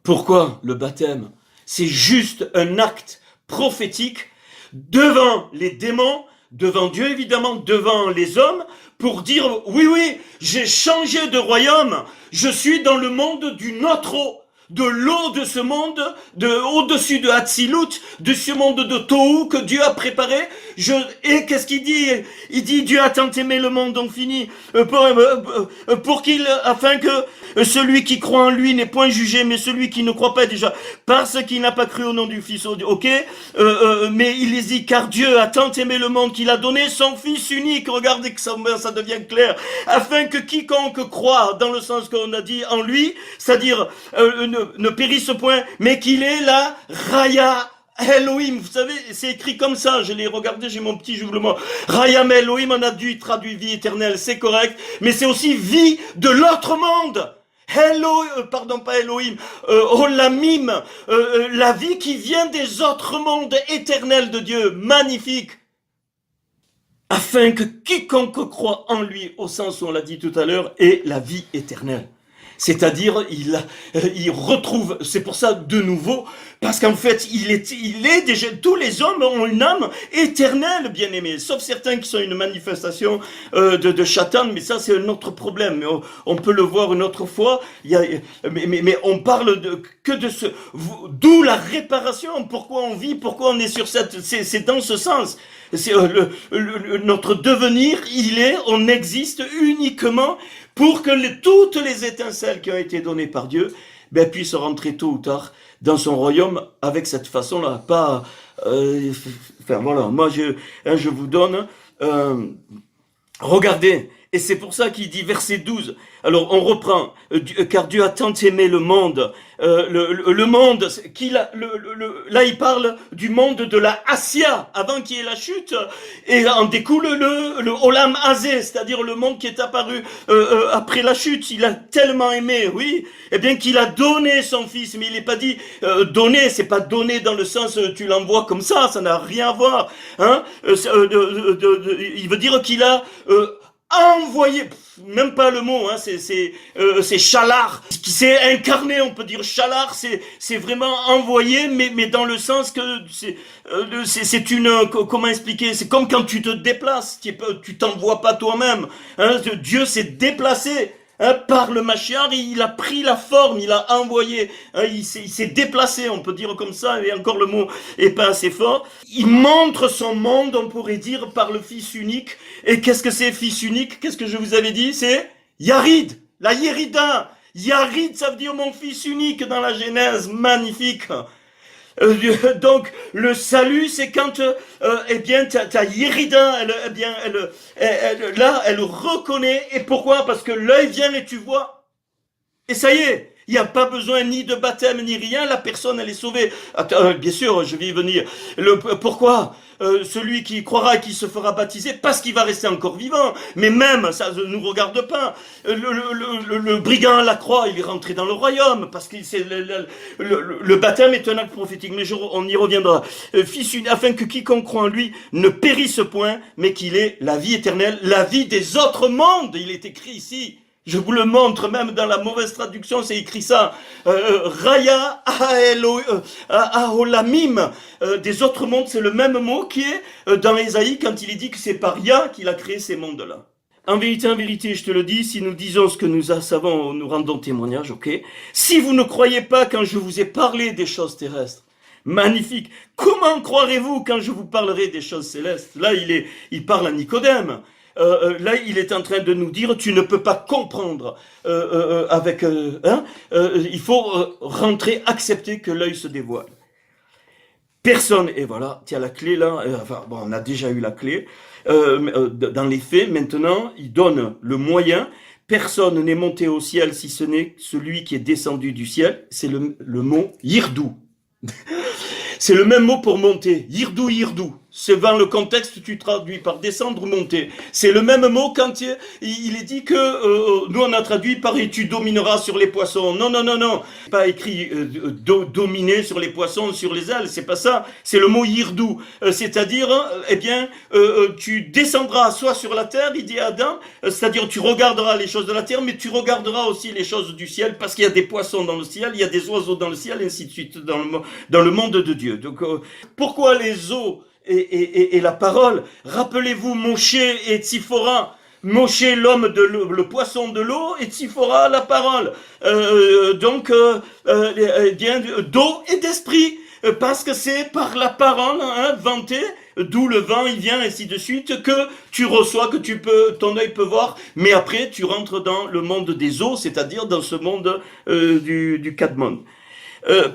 pourquoi le baptême? C'est juste un acte prophétique devant les démons, devant Dieu évidemment, devant les hommes, pour dire, oui, j'ai changé de royaume, je suis dans le monde du autre eau, de l'eau de ce monde, au-dessus de Hatzilut, de ce monde de Tohu que Dieu a préparé. Et qu'est-ce qu'il dit? Il dit, Dieu a tant aimé le monde, on finit, afin que celui qui croit en lui n'est point jugé, mais celui qui ne croit pas déjà, parce qu'il n'a pas cru au nom du Fils, ok? Mais il dit, car Dieu a tant aimé le monde qu'il a donné son Fils unique, regardez que ça devient clair, afin que quiconque croit, dans le sens qu'on a dit en lui, c'est-à-dire, ne périsse point, mais qu'il est la Raya Elohim. Vous savez, c'est écrit comme ça, je l'ai regardé, j'ai mon petit jouvlement. Raya Elohim, on a dû traduire vie éternelle, c'est correct, mais c'est aussi vie de l'autre monde. Pas Elohim, Olamim, la vie qui vient des autres mondes éternels de Dieu, magnifique. Afin que quiconque croit en lui, au sens où on l'a dit tout à l'heure, ait la vie éternelle. C'est-à-dire, il retrouve, c'est pour ça de nouveau, parce qu'en fait, il est déjà, tous les hommes ont une âme éternelle, bien aimé, sauf certains qui sont une manifestation de Satan, mais ça c'est un autre problème. Mais on peut le voir une autre fois. Mais on parle que de ce, d'où la réparation. Pourquoi on vit, pourquoi on est sur c'est dans ce sens. C'est notre devenir, on existe uniquement pour que toutes les étincelles qui ont été données par Dieu puissent rentrer tôt ou tard dans son royaume avec cette façon-là. Pas, voilà, moi je vous donne, regardez, et c'est pour ça qu'il dit verset 12, alors on reprend, car Dieu a tant aimé le monde, le monde, là il parle du monde de la Assia, avant qu'il y ait la chute, et en découle le Olam Hazé, c'est-à-dire le monde qui est apparu après la chute. Il a tellement aimé, oui, eh bien qu'il a donné son fils, mais il n'est pas dit donner, c'est pas donner dans le sens tu l'envoies comme ça n'a rien à voir, hein, il veut dire qu'il a envoyé, même pas le mot, hein, c'est Chalar, qui s'est incarné, on peut dire Chalar, c'est vraiment envoyé, mais dans le sens que c'est une, comment expliquer, c'est comme quand tu te déplaces, tu t'envoies pas toi-même, hein, Dieu s'est déplacé. Par le Mashiach, il a pris la forme, il a envoyé, il s'est déplacé, on peut dire comme ça, et encore le mot est pas assez fort. Il montre son monde, on pourrait dire, par le Fils unique. Et qu'est-ce que c'est, Fils unique? Qu'est-ce que je vous avais dit? C'est Yarid, la Yérida. Yarid, ça veut dire mon Fils unique dans la Genèse, magnifique. Donc le salut, c'est quand ta Yérida, elle reconnaît. Et pourquoi? Parce que l'œil vient et tu vois. Et ça y est, Il n'y a pas besoin ni de baptême ni rien, la personne elle est sauvée. Attends, bien sûr, je vais y venir. Pourquoi celui qui croira et qui se fera baptiser, parce qu'il va rester encore vivant. Mais même, ça ne nous regarde pas. Le brigand à la croix, il est rentré dans le royaume, parce que le baptême est un acte prophétique. Mais on y reviendra. Fils unique, afin que quiconque croit en lui ne périsse point, mais qu'il ait la vie éternelle, la vie des autres mondes. Il est écrit ici. Je vous le montre même dans la mauvaise traduction, c'est écrit ça. Raya Aolamim. Des autres mondes, c'est le même mot qui est dans Ésaïe quand il est dit que c'est par Yah qu'il a créé ces mondes-là. En vérité, je te le dis, si nous disons ce que nous savons, nous rendons témoignage, ok? Si vous ne croyez pas quand je vous ai parlé des choses terrestres, magnifique. Comment croirez-vous quand je vous parlerai des choses célestes? Là, il parle à Nicodème. Là, il est en train de nous dire, tu ne peux pas comprendre il faut rentrer, accepter que l'œil se dévoile. Personne, et voilà, tiens la clé là, on a déjà eu la clé, dans les faits, maintenant, il donne le moyen, personne n'est monté au ciel si ce n'est celui qui est descendu du ciel, c'est le mot Yirdou. C'est le même mot pour monter, Yirdou, Yirdou. C'est dans le contexte, tu traduis par descendre ou monter. C'est le même mot quand il est dit que, nous on a traduit par et tu domineras sur les poissons. Non, non, non, non. Pas écrit dominer sur les poissons, sur les ailes, c'est pas ça. C'est le mot yirdou. C'est-à-dire, tu descendras soit sur la terre, il dit à Adam, c'est-à-dire tu regarderas les choses de la terre, mais tu regarderas aussi les choses du ciel, parce qu'il y a des poissons dans le ciel, il y a des oiseaux dans le ciel, et ainsi de suite, dans le monde de Dieu. Donc, pourquoi les eaux et la parole, rappelez-vous Moshe et Tsiphora, Moshe l'homme de l'eau, le poisson de l'eau, et Tsiphora la parole. Bien d'eau et d'esprit, parce que c'est par la parole vantée, d'où le vent il vient, ainsi de suite, que tu reçois, que ton œil peut voir, mais après tu rentres dans le monde des eaux, c'est-à-dire dans ce monde du Kadmon.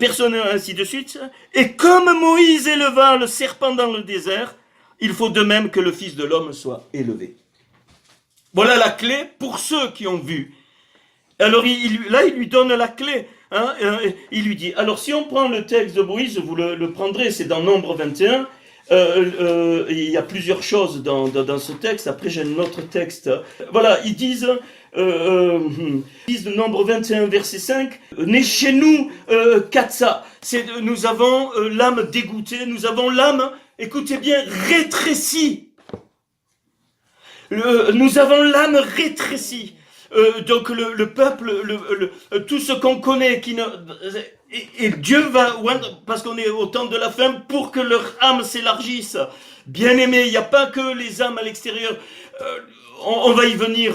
Personne ainsi de suite. Et comme Moïse éleva le serpent dans le désert, il faut de même que le Fils de l'homme soit élevé. Voilà la clé pour ceux qui ont vu. Alors il lui donne la clé. Il lui dit, alors si on prend le texte de Moïse, vous le prendrez, c'est dans Nombre 21. Il y a plusieurs choses dans ce texte. Après j'ai un autre texte. Voilà, ils disent de Nombre 21 verset 5, né chez nous Katsa, nous avons l'âme dégoûtée, nous avons l'âme, écoutez bien, rétrécie. Nous avons l'âme rétrécie. Donc le peuple, tout ce qu'on connaît, et Dieu va, parce qu'on est au temps de la fin, pour que leur âme s'élargisse. Bien aimé, il n'y a pas que les âmes à l'extérieur. On va y venir,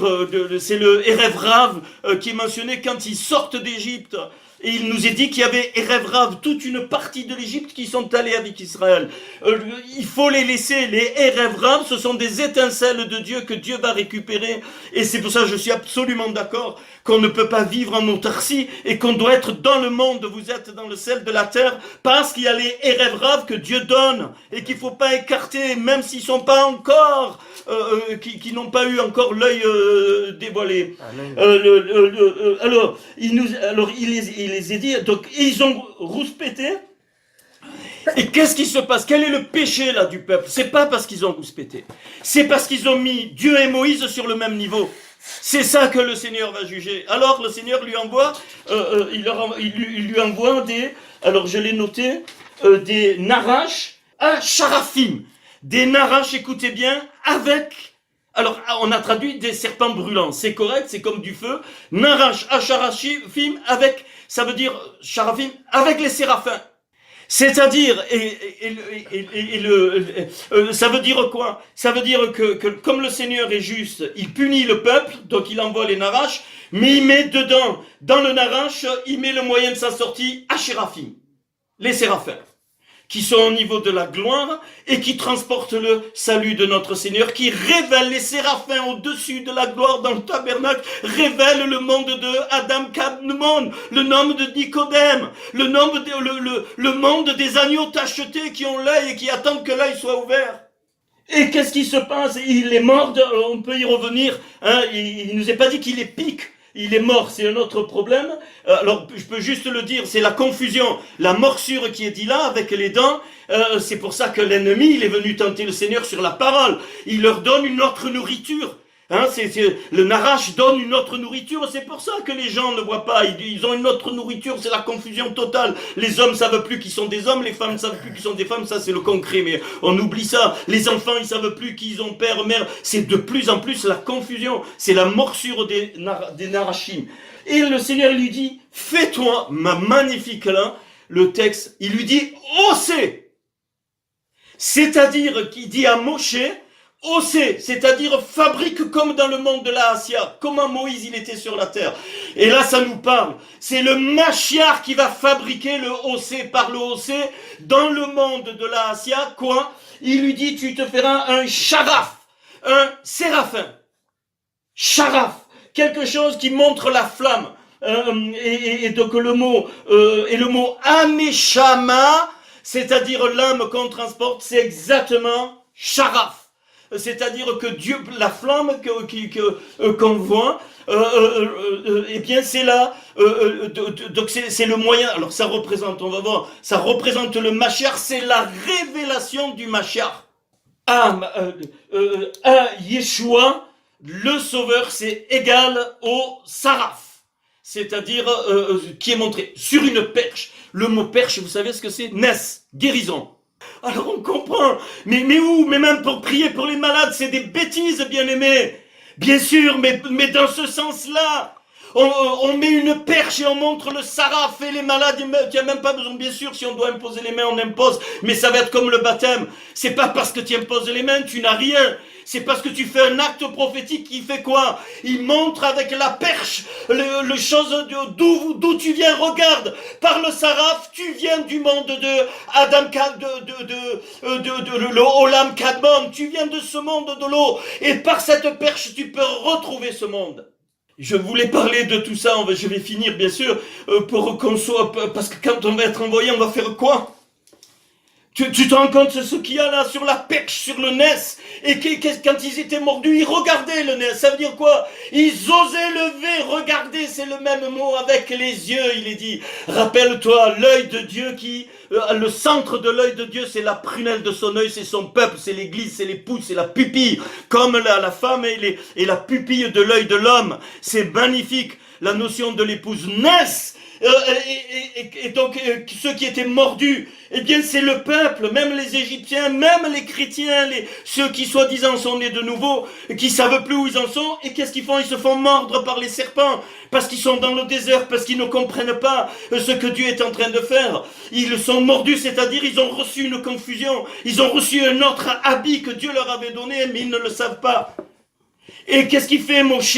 c'est le Erev Rav qui est mentionné quand ils sortent d'Égypte. Et il nous est dit qu'il y avait Erev Rav, toute une partie de l'Égypte qui sont allés avec Israël. Il faut les laisser. Les Erev Rav, ce sont des étincelles de Dieu que Dieu va récupérer. Et c'est pour ça que je suis absolument d'accord qu'on ne peut pas vivre en autarcie et qu'on doit être dans le monde. Vous êtes dans le sel de la terre parce qu'il y a les Erev Rav que Dieu donne et qu'il ne faut pas écarter, même s'ils ne sont pas encore, qui n'ont pas eu encore l'œil dévoilé. Alors, il les a dit, donc ils ont rouspété. Et qu'est-ce qui se passe? Quel est le péché là du peuple? C'est pas parce qu'ils ont rouspété, c'est parce qu'ils ont mis Dieu et Moïse sur le même niveau. C'est ça que le Seigneur va juger. Alors le Seigneur lui envoie, il lui envoie alors je l'ai noté, des naraches à Sharaphim. Des naraches, écoutez bien, alors on a traduit des serpents brûlants, c'est correct, c'est comme du feu. Narash à Sharaphim ça veut dire Sharaphim avec les séraphins. C'est-à-dire, ça veut dire quoi? Ça veut dire que comme le Seigneur est juste, il punit le peuple, donc il envoie les naraches, mais il met dedans, dans le narache, il met le moyen de sa sortie à Séraphim, les séraphins, qui sont au niveau de la gloire et qui transportent le salut de notre Seigneur, qui révèlent les séraphins au-dessus de la gloire dans le tabernacle, révèlent le monde de Adam Kadmon, le monde de Nicodème, le monde des agneaux tachetés qui ont l'œil et qui attendent que l'œil soit ouvert. Et qu'est-ce qui se passe? Il les mord, on peut y revenir, il nous est pas dit qu'il les pique. il est mort, c'est un autre problème. Alors, je peux juste le dire, c'est la confusion, la morsure qui est dit là, avec les dents. C'est pour ça que l'ennemi, il est venu tenter le Seigneur sur la parole. Il leur donne une autre nourriture. Hein, le Narash donne une autre nourriture, c'est pour ça que les gens ne voient pas, ils ont une autre nourriture, c'est la confusion totale. Les hommes savent plus qu'ils sont des hommes, les femmes savent plus qu'ils sont des femmes, ça c'est le concret, mais on oublie ça. Les enfants, ils savent plus qu'ils ont père, mère, c'est de plus en plus la confusion, c'est la morsure des Narashim. Et le Seigneur lui dit, fais-toi ma magnifique là, le texte, il lui dit, osez. C'est-à-dire qu'il dit à Moshe, osez, c'est-à-dire fabrique comme dans le monde de la Assia, comment Moïse il était sur la terre. Et là ça nous parle, c'est le Mashiach qui va fabriquer le osez par le osez dans le monde de la Assia, quoi? Il lui dit tu te feras un charaf, un séraphin, charaf, quelque chose qui montre la flamme. Et donc le mot Ameshama, c'est-à-dire l'âme qu'on transporte, c'est exactement charaf. C'est-à-dire que Dieu, la flamme qu'on voit, eh bien c'est là, donc c'est le moyen. Alors ça représente, on va voir, ça représente le Mashiach, c'est la révélation du Mashiach. Yeshua, le Sauveur, c'est égal au Saraf, c'est-à-dire qui est montré sur une perche. Le mot perche, vous savez ce que c'est? Nes, guérison. Alors on comprend, mais où? Mais même pour prier pour les malades, c'est des bêtises, bien-aimés. Bien sûr, mais dans ce sens-là, on met une perche et on montre le saraf et les malades, il n'y a même pas besoin, bien sûr, si on doit imposer les mains, on impose, mais ça va être comme le baptême. C'est pas parce que tu imposes les mains, tu n'as rien. C'est parce que tu fais un acte prophétique qui fait quoi? Il montre avec la perche le chose d'où tu viens. Regarde, par le saraf, tu viens du monde de Adam, le Olam Kadmon. Tu viens de ce monde de l'eau. Et par cette perche, tu peux retrouver ce monde. Je voulais parler de tout ça. Je vais finir, bien sûr, pour qu'on soit, parce que quand on va être envoyé, on va faire quoi? Tu te rends compte de ce qu'il y a là sur la perche, sur le Nes? Et quand ils étaient mordus, ils regardaient le Nes. Ça veut dire quoi? Ils osaient lever, regarder, c'est le même mot avec les yeux, il est dit. Rappelle-toi, l'œil de Dieu le centre de l'œil de Dieu, c'est la prunelle de son œil, c'est son peuple, c'est l'église, c'est les pouces, c'est la pupille. Comme la femme et la pupille de l'œil de l'homme. C'est magnifique, la notion de l'épouse Nes. Et donc ceux qui étaient mordus, eh bien c'est le peuple, même les Égyptiens, même les chrétiens, ceux qui soi-disant sont nés de nouveau, qui savent plus où ils en sont, et qu'est-ce qu'ils font? Ils se font mordre par les serpents, parce qu'ils sont dans le désert, parce qu'ils ne comprennent pas ce que Dieu est en train de faire. Ils sont mordus, c'est-à-dire ils ont reçu une confusion, ils ont reçu un autre habit que Dieu leur avait donné, mais ils ne le savent pas. Et qu'est-ce qu'il fait Moshe?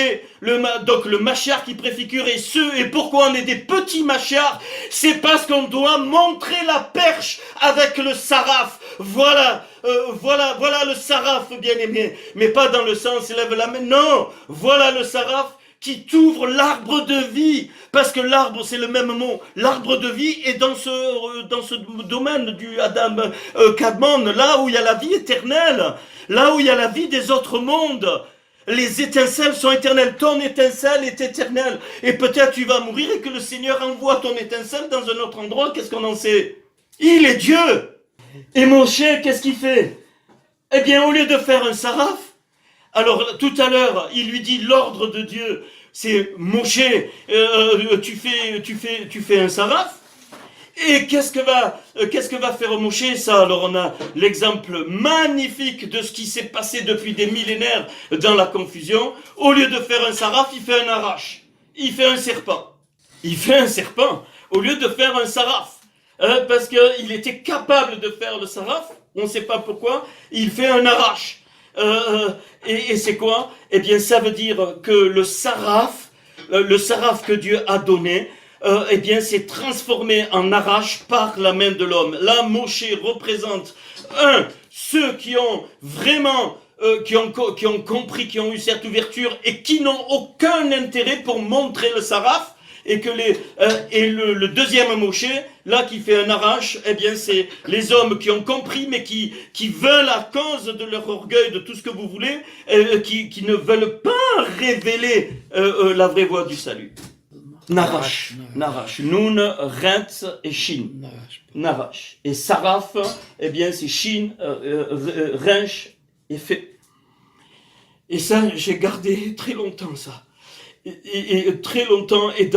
Donc le machar qui préfigure et pourquoi on est des petits machars? C'est parce qu'on doit montrer la perche avec le saraf. Voilà le saraf, bien-aimé. Mais pas dans le sens, lève la main. Non, voilà le saraf qui t'ouvre l'arbre de vie. Parce que l'arbre, c'est le même mot. L'arbre de vie est dans ce domaine du Adam Kadmon, là où il y a la vie éternelle, là où il y a la vie des autres mondes. Les étincelles sont éternelles. Ton étincelle est éternelle. Et peut-être tu vas mourir et que le Seigneur envoie ton étincelle dans un autre endroit. Qu'est-ce qu'on en sait? Il est Dieu. Et Moshe, qu'est-ce qu'il fait? Eh bien, au lieu de faire un saraf, alors tout à l'heure, il lui dit l'ordre de Dieu, c'est Moshe, tu fais un saraf. Et qu'est-ce que va faire Moshe? Ça, alors on a l'exemple magnifique de ce qui s'est passé depuis des millénaires dans la confusion. Au lieu de faire un saraf, il fait un arrache. Il fait un serpent. Il fait un serpent au lieu de faire un saraf. Parce qu'il était capable de faire le saraf. On ne sait pas pourquoi. Il fait un arrache. Et c'est quoi? Eh bien, ça veut dire que le saraf que Dieu a donné, eh bien, c'est transformé en arrache par la main de l'homme. Là, Moshe représente ceux qui ont vraiment, qui ont compris, qui ont eu cette ouverture et qui n'ont aucun intérêt pour montrer le saraf. et que le deuxième Moshe, là qui fait un arrache, eh bien c'est les hommes qui ont compris, mais qui veulent à cause de leur orgueil, de tout ce que vous voulez, qui ne veulent pas révéler la vraie voie du salut. Narash, Nun, Rent et Shin. Narash. Et Saraf, eh bien c'est Shin, Rench et Fait. Et ça, j'ai gardé très longtemps ça. Et très longtemps, et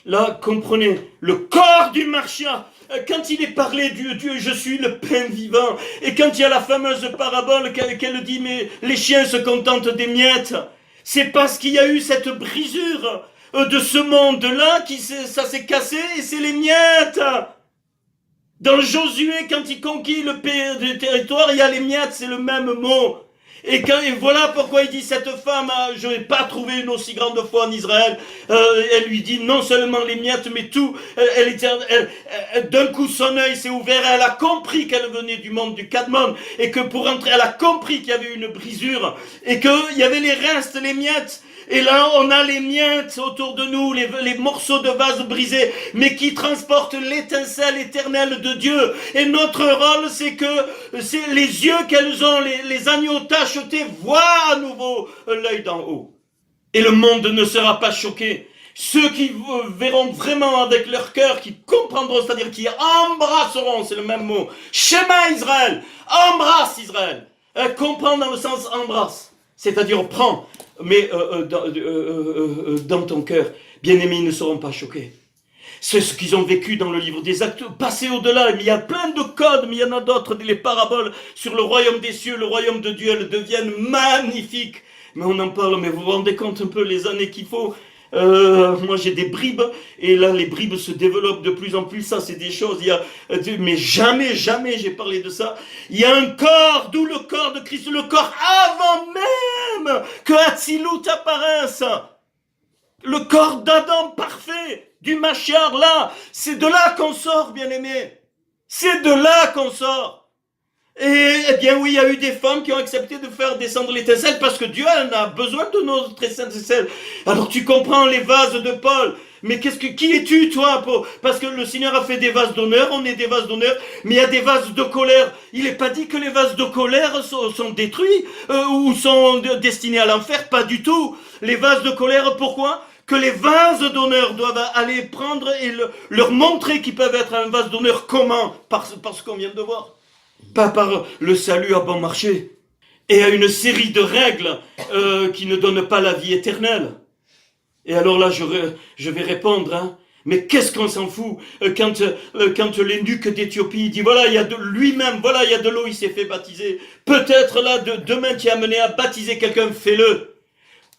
là, comprenez, le corps du Marchia, quand il est parlé du Dieu, je suis le pain vivant, et quand il y a la fameuse parabole qu'elle dit, mais les chiens se contentent des miettes, c'est parce qu'il y a eu cette brisure de ce monde-là, ça s'est cassé, et c'est les miettes. Dans Josué, quand il conquit le territoire, il y a les miettes, c'est le même mot. Et voilà pourquoi il dit, cette femme, je n'ai pas trouvé une aussi grande foi en Israël. Elle lui dit non seulement les miettes, mais tout. D'un coup, son œil s'est ouvert. Elle a compris qu'elle venait du monde du Cadmon. Et que pour entrer, elle a compris qu'il y avait une brisure. Et qu'il y avait les restes, les miettes. Et là, on a les miettes autour de nous, les morceaux de vase brisés, mais qui transportent l'étincelle éternelle de Dieu. Et notre rôle, c'est que c'est les yeux qu'elles ont, les agneaux tachetés, voient à nouveau l'œil d'en haut. Et le monde ne sera pas choqué. Ceux qui verront vraiment avec leur cœur, qui comprendront, c'est-à-dire qui embrasseront, c'est le même mot, Shema Israël, embrasse Israël. Comprends dans le sens embrasse. C'est-à-dire prends, mais dans ton cœur, bien-aimés, ils ne seront pas choqués. C'est ce qu'ils ont vécu dans le livre des Actes, passer au-delà. Mais il y a plein de codes, mais il y en a d'autres, les paraboles sur le royaume des cieux, le royaume de Dieu, elles deviennent magnifiques. Mais on en parle, mais vous vous rendez compte un peu les années qu'il faut. Moi j'ai des bribes, et là les bribes se développent de plus en plus. Ça c'est des choses, mais jamais j'ai parlé de ça. Il y a un corps, d'où le corps de Christ, le corps avant même que Hatzilut apparaisse. Le corps d'Adam parfait, du Mashiach là, c'est de là qu'on sort, bien aimé. C'est de là qu'on sort. Et eh bien oui, il y a eu des femmes qui ont accepté de faire descendre l'étincelle parce que Dieu en a besoin de notre étincelle. Alors tu comprends les vases de Paul. Mais qui es-tu toi parce que le Seigneur a fait des vases d'honneur, on est des vases d'honneur, mais il y a des vases de colère. Il n'est pas dit que les vases de colère sont détruits ou sont destinés à l'enfer, pas du tout. Les vases de colère, pourquoi ? Que les vases d'honneur doivent aller prendre et leur montrer qu'ils peuvent être un vase d'honneur. Comment ? Par ce qu'on vient de voir. Pas par le salut à bon marché, et à une série de règles qui ne donnent pas la vie éternelle. Et alors là, je vais répondre, mais qu'est-ce qu'on s'en fout quand l'énuque d'Éthiopie dit, voilà, il y a lui-même, voilà, il y a de l'eau, il s'est fait baptiser. Peut-être là, demain, tu es amené à baptiser quelqu'un, fais-le.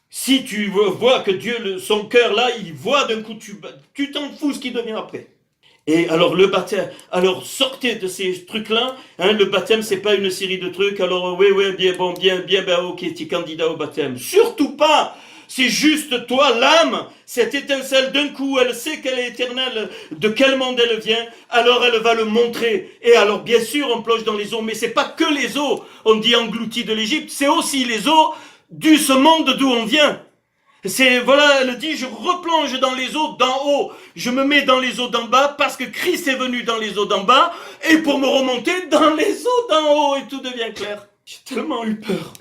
Si tu vois que Dieu, son cœur là, il voit d'un coup, tu t'en fous ce qui devient après. Et alors le baptême, alors sortez de ces trucs-là, le baptême c'est pas une série de trucs, alors oui, bien, ok, tu es candidat au baptême. Surtout pas, c'est juste toi, l'âme, cette étincelle d'un coup, elle sait qu'elle est éternelle, de quel monde elle vient, alors elle va le montrer. Et alors bien sûr on plonge dans les eaux, mais c'est pas que les eaux, on dit engloutis de l'Égypte, c'est aussi les eaux de ce monde d'où on vient. Voilà, elle dit, je replonge dans les eaux d'en haut, je me mets dans les eaux d'en bas parce que Christ est venu dans les eaux d'en bas et pour me remonter dans les eaux d'en haut et tout devient clair. J'ai tellement eu peur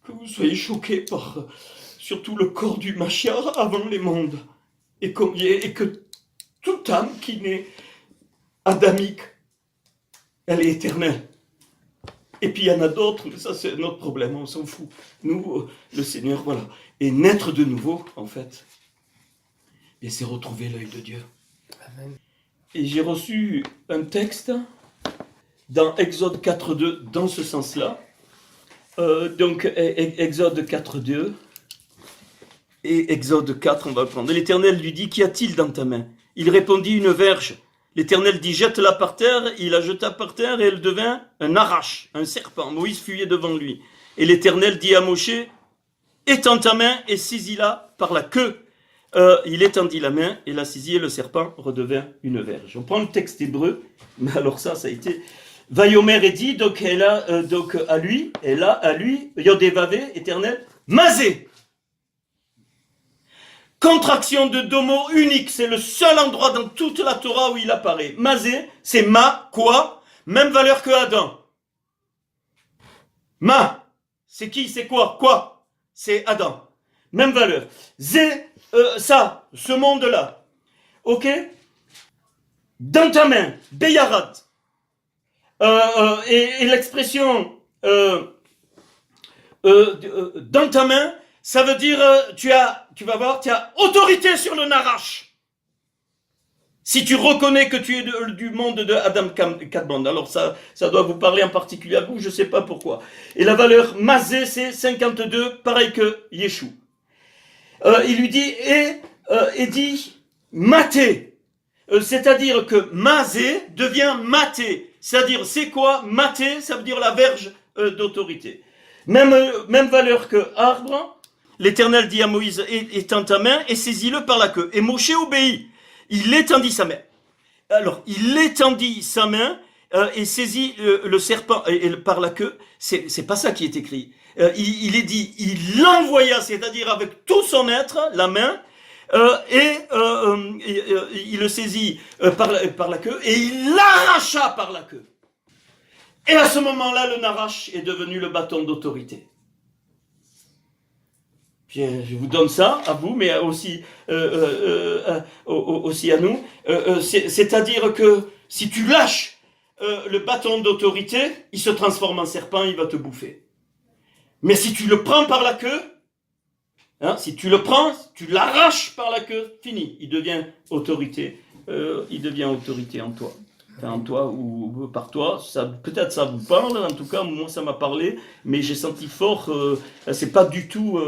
que vous soyez choqués par surtout le corps du Mashiach avant les mondes et que toute âme qui naît adamique, elle est éternelle. Et puis il y en a d'autres, mais ça c'est notre problème, on s'en fout. Nous, le Seigneur, voilà. Et naître de nouveau, en fait, et c'est retrouver l'œil de Dieu. Amen. Et j'ai reçu un texte dans Exode 4.2, dans ce sens-là. Donc, Exode 4.2, et Exode 4, on va le prendre. L'Éternel lui dit, qu'y a-t-il dans ta main ? Il répondit, une verge. L'Éternel dit, jette-la par terre. Il la jeta par terre et elle devint un arrache, un serpent. Moïse fuyait devant lui. Et l'Éternel dit à Moshe, étends ta main et saisis-la par la queue. Il étendit la main et la saisit et le serpent redevint une verge. On prend le texte hébreu, mais alors ça a été... Vayomer et dit, donc à lui, Yodévavé, Éternel, Mazé. contraction de deux mots uniques. C'est le seul endroit dans toute la Torah où il apparaît. Mazé, c'est ma, quoi? Même valeur que Adam. Ma, c'est qui, c'est quoi? Quoi? C'est Adam. Même valeur. Zé, ça, ce monde-là. Ok? Dans ta main, Beyarad. Et l'expression dans ta main, ça veut dire tu vas voir, tu as autorité sur le Narash. Si tu reconnais que tu es du monde de Adam Kadmon, alors ça doit vous parler en particulier à vous, je ne sais pas pourquoi. Et la valeur Mazé, c'est 52, pareil que Yeshua. Il lui dit, et dit Maté. C'est-à-dire que Mazé devient Maté. C'est-à-dire, c'est quoi Maté? Ça veut dire la verge d'autorité. Même valeur que arbre. L'Éternel dit à Moïse, étends ta main et saisis-le par la queue. Et Moshe obéit. Il étendit sa main. Alors, il étendit sa main et saisit le serpent par la queue. C'est pas ça qui est écrit. Il est dit, il l'envoya, c'est-à-dire avec tout son être, la main, il le saisit par la queue et il l'arracha par la queue. Et à ce moment-là, le Narash est devenu le bâton d'autorité. Puis, je vous donne ça à vous, mais aussi à nous. C'est-à-dire que si tu lâches le bâton d'autorité, il se transforme en serpent, il va te bouffer. Mais si tu le prends par la queue, si tu le prends, tu l'arraches par la queue, fini, il devient autorité. Il devient autorité en toi. Enfin, en toi ou par toi, peut-être ça vous parle, en tout cas moi ça m'a parlé, mais j'ai senti fort, c'est pas du tout,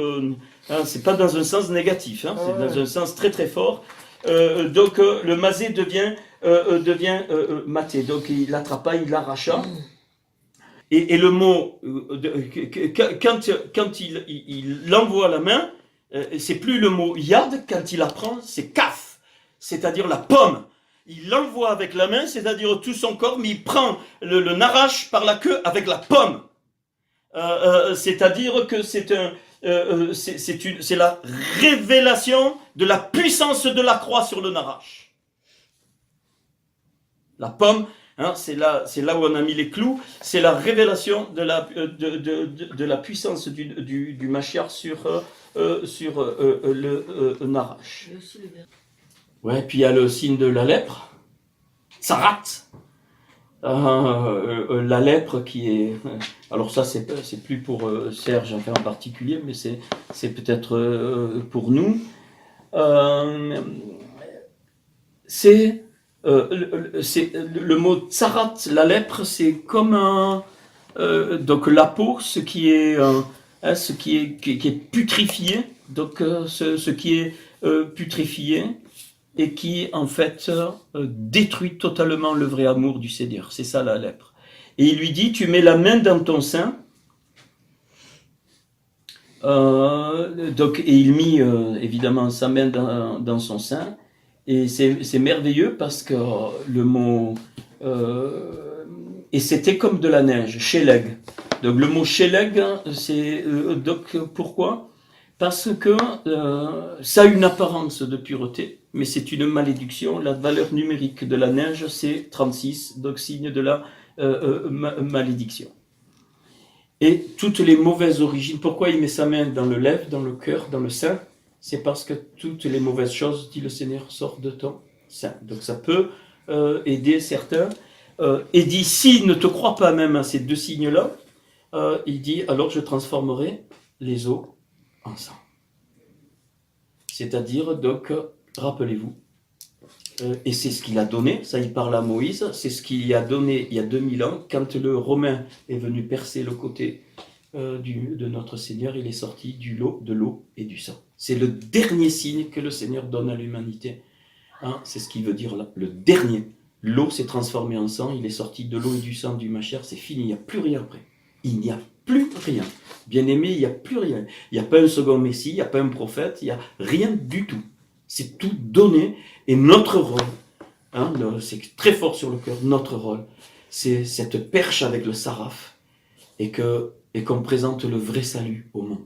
c'est pas dans un sens négatif, c'est dans un sens très très fort. Donc le mazé devient maté, donc il l'attrapa, il l'arracha. Et le mot, quand il envoie la main, c'est plus le mot yad, quand il la prend, c'est kaf, c'est-à-dire la pomme. Il l'envoie avec la main, c'est-à-dire tout son corps, mais il prend le Narash par la queue avec la pomme. C'est-à-dire que c'est la révélation de la puissance de la croix sur le Narash. La pomme, c'est là où on a mis les clous, c'est la révélation de la puissance du Mashiach sur le Narash. Ouais, puis il y a le signe de la lèpre, Tsarat. La lèpre qui est... Alors ça, c'est plus pour Serge en particulier, mais c'est peut-être pour nous. C'est le mot Tsarat, la lèpre, c'est comme donc la peau, ce qui est putrifié, donc ce qui est putrifié, et qui, en fait, détruit totalement le vrai amour du Seigneur. C'est ça, la lèpre. Et il lui dit, tu mets la main dans ton sein. Et il mit, évidemment, sa main dans son sein. Et c'est merveilleux parce que le mot... et c'était comme de la neige, sheleg. Donc le mot sheleg, c'est... donc pourquoi ? Parce que ça a une apparence de pureté, mais c'est une malédiction. La valeur numérique de la neige, c'est 36, donc signe de la malédiction. Et toutes les mauvaises origines, pourquoi il met sa main dans le lèvre, dans le cœur, dans le sein? C'est parce que toutes les mauvaises choses, dit le Seigneur, sortent de ton sein. Donc ça peut aider certains. Et dit, s'il ne te croit pas même à ces deux signes-là, il dit, alors je transformerai les eaux en sang. C'est-à-dire, donc, rappelez-vous, et c'est ce qu'il a donné, ça il parle à Moïse, c'est ce qu'il a donné il y a 2000 ans, quand le Romain est venu percer le côté de notre Seigneur, il est sorti de l'eau et du sang. C'est le dernier signe que le Seigneur donne à l'humanité. C'est ce qu'il veut dire là, le dernier. L'eau s'est transformée en sang, il est sorti de l'eau et du sang du Mashiach, c'est fini, il n'y a plus rien après. Il n'y a plus rien. Bien-aimé, il n'y a plus rien. Il n'y a pas un second Messie, il n'y a pas un prophète, il n'y a rien du tout. C'est tout donné. Et notre rôle, c'est très fort sur le cœur, notre rôle, c'est cette perche avec le saraf et qu'on présente le vrai salut au monde.